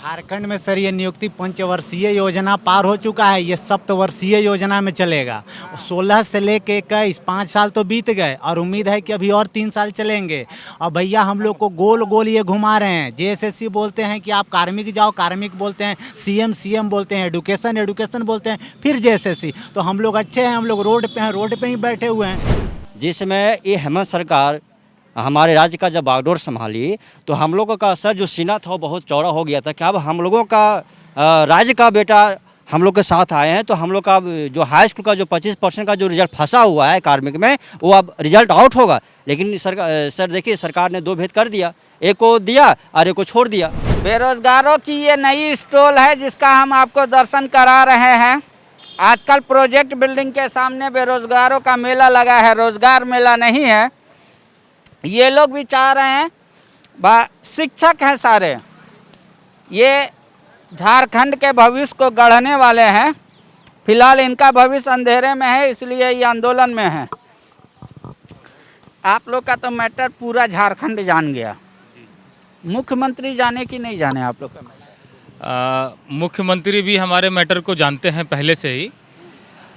झारखंड में सर ये नियुक्ति पंचवर्षीय योजना पार हो चुका है, ये सप्तवर्षीय योजना में चलेगा। 16 से लेके 21 5 साल तो बीत गए और उम्मीद है कि अभी और 3 साल चलेंगे। और भैया हम लोग को गोल गोल ये घुमा रहे हैं। जेएसएससी बोलते हैं कि आप कार्मिक जाओ, कार्मिक बोलते हैं, सीएम बोलते हैं, एडुकेशन बोलते हैं, फिर जेएसएससी। तो हम लोग अच्छे हैं, हम लोग रोड पे हैं, रोड पे ही बैठे हुए हैं। जिसमें ये हेमंत सरकार हमारे राज्य का जब बागडोर संभाली तो हम लोगों का सर जो सीना था वो बहुत चौड़ा हो गया था कि अब हम लोगों का राज्य का बेटा हम लोग के साथ आए हैं, तो हम लोग का जो हाई स्कूल का जो 25% का जो रिजल्ट फंसा हुआ है कार्मिक में, वो अब रिजल्ट आउट होगा। लेकिन सर देखिए, सरकार ने 2 भेद कर दिया, एक को दिया और एक को छोड़ दिया। बेरोजगारों की ये नई स्टॉल है जिसका हम आपको दर्शन करा रहे हैं। आजकल प्रोजेक्ट बिल्डिंग के सामने बेरोजगारों का मेला लगा है, रोजगार मेला नहीं है। ये लोग भी चाह रहे हैं, शिक्षक हैं सारे, ये झारखंड के भविष्य को गढ़ने वाले हैं। फिलहाल इनका भविष्य अंधेरे में है, इसलिए ये आंदोलन में है। आप लोग का तो मैटर पूरा झारखंड जान गया। मुख्यमंत्री जाने कि नहीं जाने आप लोग का? मुख्यमंत्री भी हमारे मैटर को जानते हैं पहले से ही,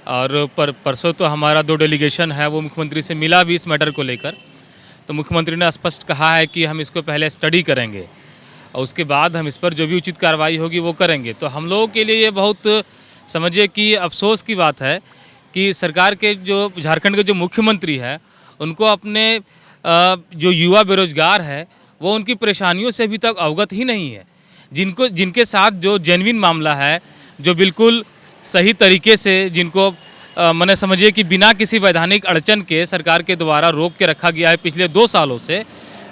और परसों तो हमारा 2 डेलीगेशन है वो मुख्यमंत्री से मिला भी इस मैटर को लेकर। तो मुख्यमंत्री ने स्पष्ट कहा है कि हम इसको पहले स्टडी करेंगे और उसके बाद हम इस पर जो भी उचित कार्रवाई होगी वो करेंगे। तो हम लोगों के लिए ये बहुत समझिए कि अफसोस की बात है कि सरकार के जो झारखंड के जो मुख्यमंत्री हैं उनको अपने जो युवा बेरोजगार है वो उनकी परेशानियों से अभी तक अवगत ही नहीं है। जिनके साथ जो जेन्युइन मामला है, जो बिल्कुल सही तरीके से जिनको मैंने समझिए कि बिना किसी वैधानिक अड़चन के सरकार के द्वारा रोक के रखा गया है पिछले 2 सालों से,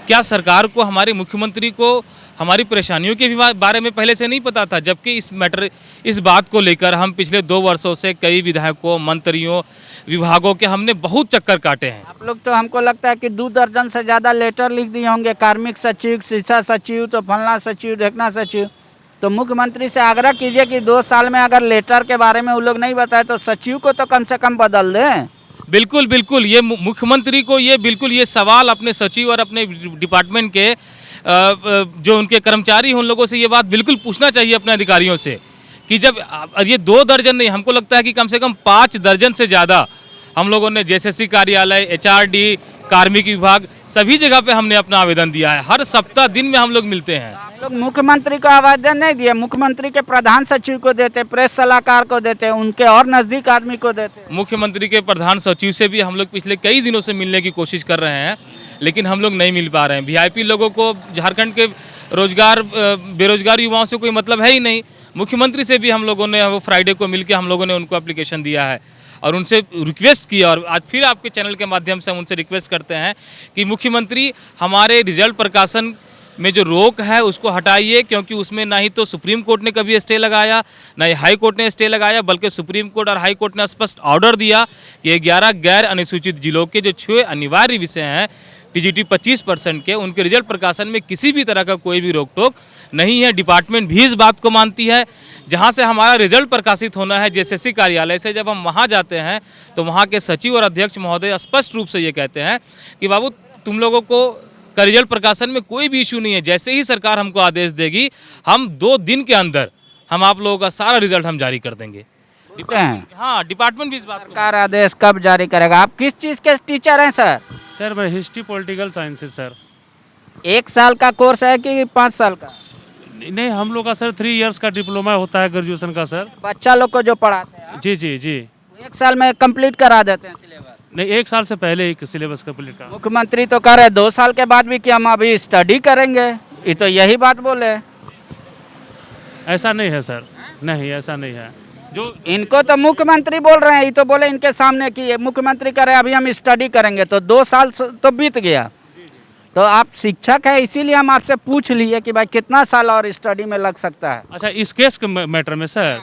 क्या सरकार को, हमारे मुख्यमंत्री को हमारी परेशानियों के बारे में पहले से नहीं पता था? जबकि इस बात को लेकर हम पिछले 2 वर्षों से कई विधायकों, मंत्रियों, विभागों के हमने बहुत चक्कर काटे हैं। आप लोग तो हमको लगता है कि 2 दर्जन से ज़्यादा लेटर लिख दिए होंगे, कार्मिक सचिव, शिक्षा सचिव, तो फलना सचिव, ढेकना सचिव। तो मुख्यमंत्री से आग्रह कीजिए कि 2 साल में अगर लेटर के बारे में वो लोग नहीं बताए तो सचिव को तो कम से कम बदल दें। बिल्कुल बिल्कुल, ये मुख्यमंत्री को ये सवाल अपने सचिव और अपने डिपार्टमेंट के जो उनके कर्मचारी हैं उन लोगों से ये बात बिल्कुल पूछना चाहिए अपने अधिकारियों से कि जब ये 2 दर्जन नहीं, हमको लगता है कि कम से कम 5 दर्जन से ज़्यादा हम लोगों ने जेएसएससी कार्यालय, एचआरडी, कार्मिक विभाग, सभी जगह पे हमने अपना आवेदन दिया है। हर सप्ताह दिन में हम लोग मिलते हैं। आप लोग मुख्यमंत्री को आवेदन नहीं दिए? मुख्यमंत्री के प्रधान सचिव को देते, प्रेस सलाहकार को देते, उनके और नज़दीक आदमी को देते। मुख्यमंत्री के प्रधान सचिव से भी हम लोग पिछले कई दिनों से मिलने की कोशिश कर रहे हैं, लेकिन हम लोग नहीं मिल पा रहे हैं। वीआईपी लोगों को झारखंड के बेरोजगार युवाओं से कोई मतलब है ही नहीं। मुख्यमंत्री से भी हम लोगों ने वो फ्राइडे को मिलकर हम लोगों ने उनको एप्लीकेशन दिया है और उनसे रिक्वेस्ट किया, और आज फिर आपके चैनल के माध्यम से हम उनसे रिक्वेस्ट करते हैं कि मुख्यमंत्री हमारे रिजल्ट प्रकाशन में जो रोक है उसको हटाइए, क्योंकि उसमें ना ही तो सुप्रीम कोर्ट ने कभी स्टे लगाया, ना ही हाई कोर्ट ने स्टे लगाया, बल्कि सुप्रीम कोर्ट और हाई कोर्ट ने स्पष्ट ऑर्डर दिया कि 11 गैर अनुसूचित जिलों के जो 6 अनिवार्य विषय हैं टीजीटी 25% के, उनके रिजल्ट प्रकाशन में किसी भी तरह का कोई भी रोक टोक नहीं है। डिपार्टमेंट भी इस बात को मानती है। जहां से हमारा रिजल्ट प्रकाशित होना है जेएसएससी कार्यालय से, जब हम वहां जाते हैं तो वहां के सचिव और अध्यक्ष महोदय स्पष्ट रूप से ये कहते हैं कि बाबू तुम लोगों को का रिजल्ट प्रकाशन में कोई भी इशू नहीं है। जैसे ही सरकार हमको आदेश देगी, हम 2 दिन के अंदर हम आप लोगों का सारा रिजल्ट हम जारी कर देंगे। हाँ, डिपार्टमेंट भी इस बात। सरकार आदेश कब जारी करेगा? आप किस चीज़ के टीचर हैं सर? सर मैं हिस्ट्री पॉलिटिकल साइंसेज सर। 1 साल का कोर्स है कि 5 साल का? नहीं, हम लोग का सर 3 इयर्स का डिप्लोमा होता है, ग्रेजुएशन का सर। बच्चा लोग को जो पढ़ाते हैं? जी जी जी। 1 साल में कंप्लीट करा देते हैं सिलेबस? नहीं, 1 साल से पहले ही सिलेबस कंप्लीट का। मुख्यमंत्री तो कह रहे 2 साल के बाद भी कि हम अभी स्टडी करेंगे, ये तो यही बात बोले। ऐसा नहीं है सर, नहीं ऐसा नहीं है। जो इनको तो मुख्यमंत्री बोल रहे हैं, ये तो बोले इनके सामने कि मुख्यमंत्री कह रहे अभी हम स्टडी करेंगे, तो 2 साल तो बीत गया। तो आप शिक्षक है, इसीलिए हम आपसे पूछ लिए कि भाई कितना साल और स्टडी में लग सकता है। अच्छा, इस केस के मैटर में सर,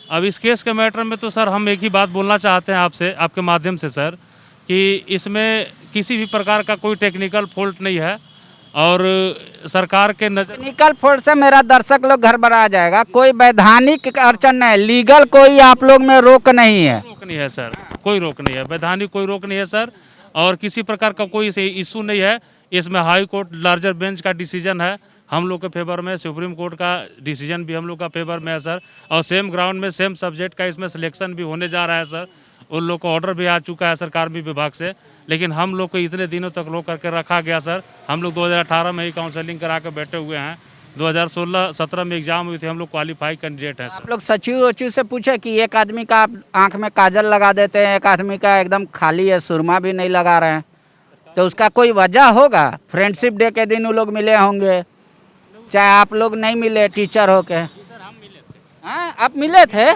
अब इस केस के मैटर में तो सर हम एक ही बात बोलना चाहते हैं आपसे, आपके माध्यम से सर, कि इसमें किसी भी प्रकार का कोई टेक्निकल फॉल्ट नहीं है और सरकार के नजर टेक्निकल फॉल्ट से मेरा दर्शक लोग घर बना जाएगा। कोई वैधानिक अड़चन नहीं, लीगल कोई आप लोग में रोक नहीं है। रोक नहीं है सर, कोई रोक नहीं है, वैधानिक कोई रोक नहीं है सर, और किसी प्रकार का कोई इशू नहीं है। इसमें हाई कोर्ट लार्जर बेंच का डिसीजन है, हम लोग के फेवर में, सुप्रीम कोर्ट का डिसीजन भी हम लोग का फेवर में है सर। और सेम ग्राउंड में सेम सब्जेक्ट का इसमें सिलेक्शन भी होने जा रहा है सर। उन लोग को ऑर्डर भी आ चुका है सर कार्मिक विभाग से, लेकिन हम लोग को इतने दिनों तक रोक करके रखा गया सर। हम लोग 2018 में ही काउंसलिंग करा के बैठे हुए हैं। 2016-17 में एग्जाम हुई थी, हम लोग क्वालिफाई कैंडिडेट हैं आप सर। लोग सचिव वचिव से पूछे कि एक आदमी का आप आँख में काजल लगा देते हैं, एक आदमी का एकदम खाली है, सुरमा भी नहीं लगा रहे हैं, तो उसका कोई वजह होगा? फ्रेंडशिप डे के दिन वो लोग मिले होंगे, चाहे आप लोग नहीं मिले टीचर हो के। हाँ, आप मिले थे?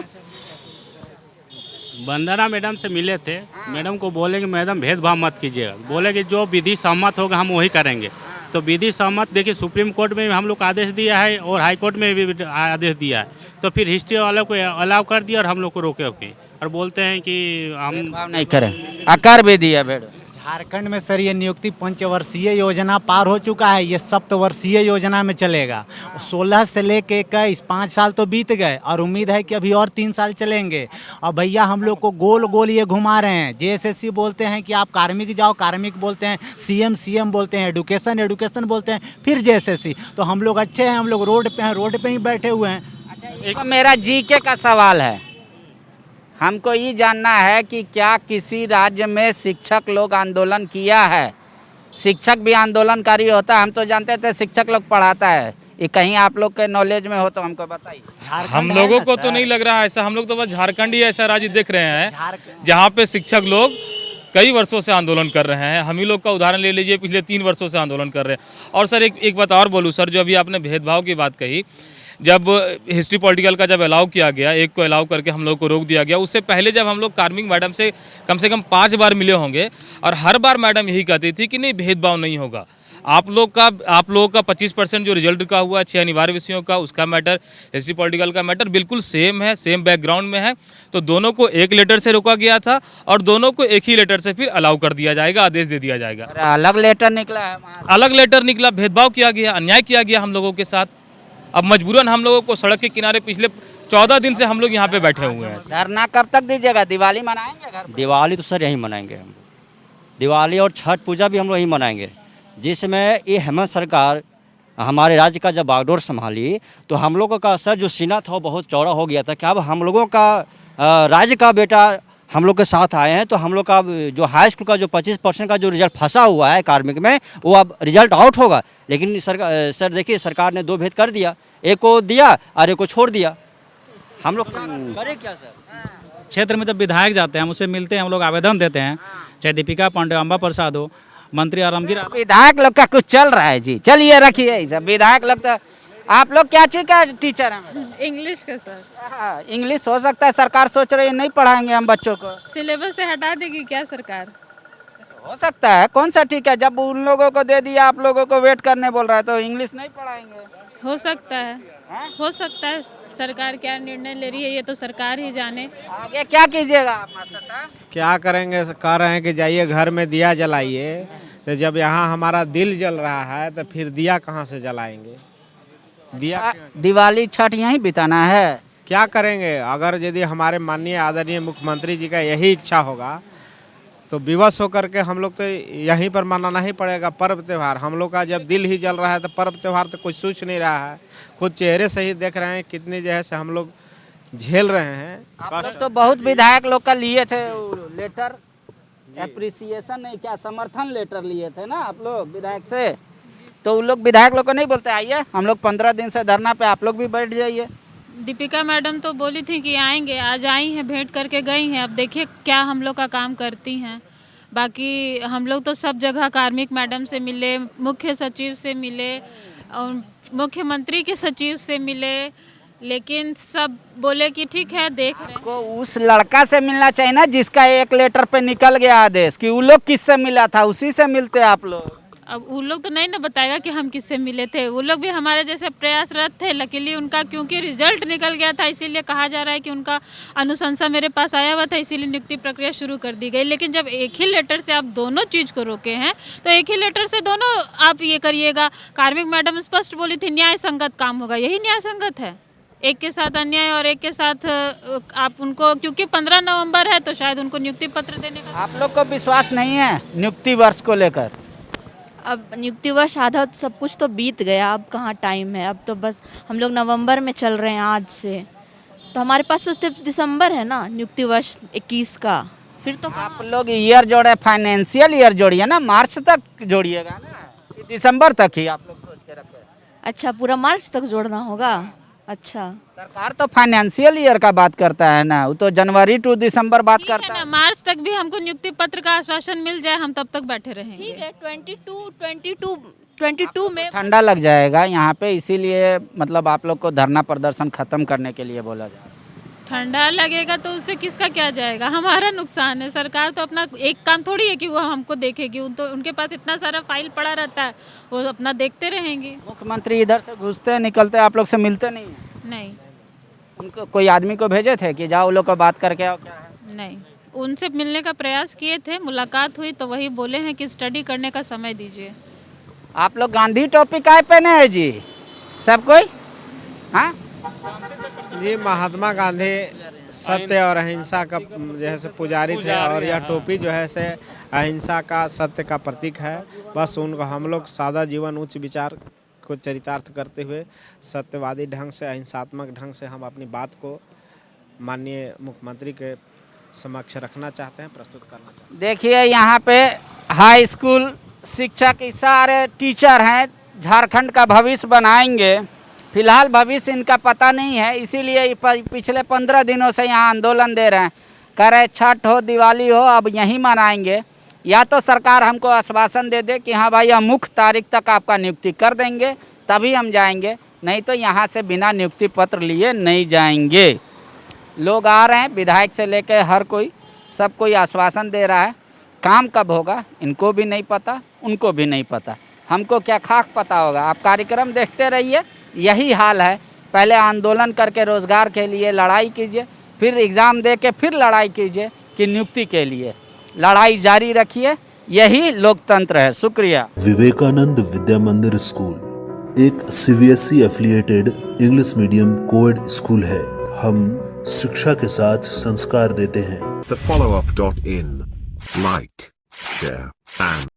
वंदना मैडम से मिले थे। मैडम को बोले कि मैडम भेदभाव मत कीजिएगा, बोले कि जो विधि सहमत होगा हम वही करेंगे। तो विधि सहमत देखिए, सुप्रीम कोर्ट में भी हम लोग को आदेश दिया है और हाई कोर्ट में भी आदेश दिया है। तो फिर हिस्ट्री वालों को अलाउ कर दिया और हम लोग को रोके भी, और बोलते हैं कि हम भेदभाव नहीं करें, आकार भी दिया भेड़। झारखंड में सर ये नियुक्ति पंचवर्षीय योजना पार हो चुका है, ये सप्तवर्षीय योजना में चलेगा। 16 से लेके 21 5 साल तो बीत गए और उम्मीद है कि अभी और 3 साल चलेंगे। और भैया हम लोग को गोल गोल ये घुमा रहे हैं। जेएसएससी बोलते हैं कि आप कार्मिक जाओ, कार्मिक बोलते हैं, सीएम बोलते हैं, एडुकेशन बोलते हैं, फिर जेएसएससी। तो हम लोग अच्छे हैं, हम लोग रोड पे हैं, रोड पे ही बैठे हुए हैं। एक मेरा जीके का सवाल है, हमको ये जानना है कि क्या किसी राज्य में शिक्षक लोग आंदोलन किया है? शिक्षक भी आंदोलनकारी होता है, हम तो जानते थे शिक्षक लोग पढ़ाता है, ये कहीं आप लोग के नॉलेज में हो तो हमको बताइए। हम लोगों को तो नहीं लग रहा है ऐसा। हम लोग तो बस झारखंड ही ऐसा राज्य देख रहे हैं जहाँ पे शिक्षक लोग कई वर्षों से आंदोलन कर रहे हैं। हम ही लोग का उदाहरण ले लीजिए, पिछले 3 वर्षों से आंदोलन कर रहे हैं। और सर एक बात और बोलूँ सर, जो अभी आपने भेदभाव की बात कही, जब हिस्ट्री पॉलिटिकल का जब अलाउ किया गया, एक को अलाउ करके हम लोग को रोक दिया गया, उससे पहले जब हम लोग कार्मिक मैडम से कम 5 बार मिले होंगे और हर बार मैडम यही कहती थी कि नहीं भेदभाव नहीं होगा। आप लोग का 25% जो रिजल्ट का हुआ 6 अनिवार्य विषयों का, उसका मैटर, हिस्ट्री पॉलिटिकल का मैटर बिल्कुल सेम है, सेम बैकग्राउंड में है। तो दोनों को एक लेटर से रोका गया था और दोनों को एक ही लेटर से फिर अलाउ कर दिया जाएगा, आदेश दे दिया जाएगा। अलग लेटर निकला है वहाँ से। अलग लेटर निकला, भेदभाव किया गया, अन्याय किया गया हम लोगों के साथ। अब मजबूरन हम लोगों को सड़क के किनारे पिछले 14 दिन से हम लोग यहाँ पे बैठे हुए हैं। धरना कब तक दीजिएगा? दिवाली मनाएंगे घर पे? दिवाली तो सर यहीं मनाएंगे हम। दिवाली और छठ पूजा भी हम लोग यहीं मनाएंगे। जिसमें ये हेमंत सरकार हमारे राज्य का जब बागडोर संभाली, तो हम लोगों का सर जो सीना था वो बहुत चौड़ा हो गया था कि अब हम लोगों का राज्य का बेटा हम लोग के साथ आए हैं। तो हम लोग का जो हाई स्कूल का जो 25% का जो रिजल्ट फंसा हुआ है कार्मिक में, वो अब रिजल्ट आउट होगा। लेकिन सर देखिए, सरकार ने 2 भेद कर दिया, एक को दिया और एक को छोड़ दिया। हम लोग करें क्या सर? क्षेत्र में जब विधायक जाते हैं, हम उससे मिलते हैं, हम लोग आवेदन देते हैं, चाहे दीपिका पांडे, अम्बा प्रसाद हो, मंत्री आरामगीर। विधायक लोग का कुछ चल रहा है जी, चलिए रखिए सब विधायक लोग। तो आप लोग क्या चीज का टीचर हैं? इंग्लिश का सर। इंग्लिश हो सकता है सरकार सोच रही है नहीं पढ़ाएंगे हम बच्चों को, सिलेबस से हटा देगी क्या सरकार? हो सकता है। कौन सा ठीक है? जब उन लोगों को दे दिया, आप लोगों को वेट करने बोल रहा है, तो इंग्लिश नहीं पढ़ाएंगे? हो सकता है, हो सकता है। सरकार क्या निर्णय ले रही है ये तो सरकार ही जाने। आगे क्या कीजिएगा आप मास्टर साहब? क्या करेंगे? कह रहे हैं कि जाइए घर में दिया जलाइए। तो जब यहाँ हमारा दिल जल रहा है तो फिर दिया कहाँ से जलाएंगे? दिया दिवाली छठ यहीं बिताना है? क्या करेंगे? अगर यदि हमारे माननीय आदरणीय मुख्यमंत्री जी का यही इच्छा होगा तो विवश होकर के हम लोग तो यहीं पर मनाना ही पड़ेगा पर्व त्यौहार। हम लोग का जब दिल ही जल रहा है तो पर्व त्यौहार तो कुछ सोच नहीं रहा है। खुद चेहरे से ही देख रहे हैं कितनी जो है से हम लोग झेल रहे हैं। आप लोग तो बहुत विधायक लोग का लिए थे लेटर, एप्रिसिएशन नहीं, क्या समर्थन लेटर लिए थे ना आप लोग विधायक से। तो उन लोग विधायक लोग को नहीं बोलते आइए हम लोग 15 दिन से धरना पे, आप लोग भी बैठ जाइए? दीपिका मैडम तो बोली थी कि आएंगे, आज आई हैं, भेंट करके गई हैं। अब देखिए क्या हम लोग का काम करती हैं। बाकी हम लोग तो सब जगह कार्मिक मैडम से मिले, मुख्य सचिव से मिले और मुख्यमंत्री के सचिव से मिले, लेकिन सब बोले कि ठीक है देख रहे हैं। को उस लड़का से मिलना चाहिए ना जिसका एक लेटर पे निकल गया आदेश, कि वो लोग किससे मिला था, उसी से मिलते आप लोग। अब वो लोग तो नहीं ना बताएगा कि हम किससे मिले थे। वो लोग भी हमारे जैसे प्रयासरत थे। लकीली उनका क्योंकि रिजल्ट निकल गया था, इसीलिए कहा जा रहा है कि उनका अनुशंसा मेरे पास आया हुआ था, इसीलिए नियुक्ति प्रक्रिया शुरू कर दी गई। लेकिन जब एक ही लेटर से आप दोनों चीज़ को रोके हैं तो एक ही लेटर से दोनों आप ये करिएगा। कार्मिक मैडम स्पष्ट बोली थी न्याय संगत काम होगा, यही न्याय संगत है। एक के साथ अन्याय और एक के साथ आप उनको, क्योंकि 15 नवंबर है तो शायद उनको नियुक्ति पत्र देने का। आप लोग को विश्वास नहीं है नियुक्ति वर्ष को लेकर? अब नियुक्तिवर्ष आधा सब कुछ तो बीत गया, अब कहाँ टाइम है। अब तो बस हम लोग नवंबर में चल रहे हैं आज से, तो हमारे पास तो सिर्फ दिसंबर है ना नियुक्ति वर्ष 21 का। फिर तो आप लोग ईयर जोड़े, फाइनेंशियल ईयर जोड़िए ना, मार्च तक जोड़िएगा ना, दिसंबर तक ही आप लोग सोच के रखे। अच्छा, पूरा मार्च तक जोड़ना होगा। अच्छा, सरकार तो फाइनेंशियल ईयर का बात करता है ना, वो तो जनवरी टू दिसंबर बात ठीक है करता ना, है। मार्च तक भी हमको नियुक्ति पत्र का आश्वासन मिल जाए, हम तब तक बैठे रहेंगे। ठीक है। 22 में ठंडा लग जाएगा यहाँ पे, इसीलिए मतलब आप लोग को धरना प्रदर्शन खत्म करने के लिए बोला जा रहा है। ठंडा लगेगा तो उससे किसका क्या जाएगा, हमारा नुकसान है। सरकार तो अपना एक काम थोड़ी है कि वो हमको देखेगी, तो उनके पास इतना सारा फाइल पड़ा रहता है, वो अपना देखते रहेंगे। मुख्यमंत्री इधर से घुसते निकलते, आप लोग से मिलते नहीं है? नहीं उनको कोई आदमी को भेजे थे कि जाओ लोग को बात करके आओ, क्या है? नहीं, उनसे मिलने का प्रयास किए थे, मुलाकात हुई तो वही बोले हैं कि स्टडी करने का समय दीजिए। आप लोग गांधी टोपी काय पहने है जी सब कोई? हाँ जी, महात्मा गांधी सत्य और अहिंसा का जो है से पुजारी थे, और यह टोपी जो है से अहिंसा का, सत्य का प्रतीक है। बस उनको हम लोग सादा जीवन, उच्च विचार को चरितार्थ करते हुए सत्यवादी ढंग से, अहिंसात्मक ढंग से हम अपनी बात को माननीय मुख्यमंत्री के समक्ष रखना चाहते हैं, प्रस्तुत करना चाहते हैं। देखिए यहाँ पे हाई स्कूल शिक्षक सारे टीचर हैं, झारखंड का भविष्य बनाएंगे। फिलहाल भविष्य इनका पता नहीं है, इसीलिए पिछले 15 दिनों से यहाँ आंदोलन दे रहे हैं। कह रहे छठ हो, दिवाली हो, अब यहीं मनाएंगे। या तो सरकार हमको आश्वासन दे दे कि हाँ भाई अमुक तारीख तक आपका नियुक्ति कर देंगे, तभी हम जाएंगे, नहीं तो यहाँ से बिना नियुक्ति पत्र लिए नहीं जाएंगे। लोग आ रहे हैं, विधायक से लेकर हर कोई, सब कोई आश्वासन दे रहा है। काम कब होगा इनको भी नहीं पता, उनको भी नहीं पता, हमको क्या खाक पता होगा। आप कार्यक्रम देखते रहिए, यही हाल है। पहले आंदोलन करके रोजगार के लिए लड़ाई कीजिए, फिर एग्ज़ाम दे के फिर लड़ाई कीजिए कि नियुक्ति के लिए। लड़ाई जारी रखिए, यही लोकतंत्र है। शुक्रिया। विवेकानंद विद्या मंदिर स्कूल एक CBSE affiliated English medium coed school है। हम शिक्षा के साथ संस्कार देते हैं। The follow-up.in. Like, share, and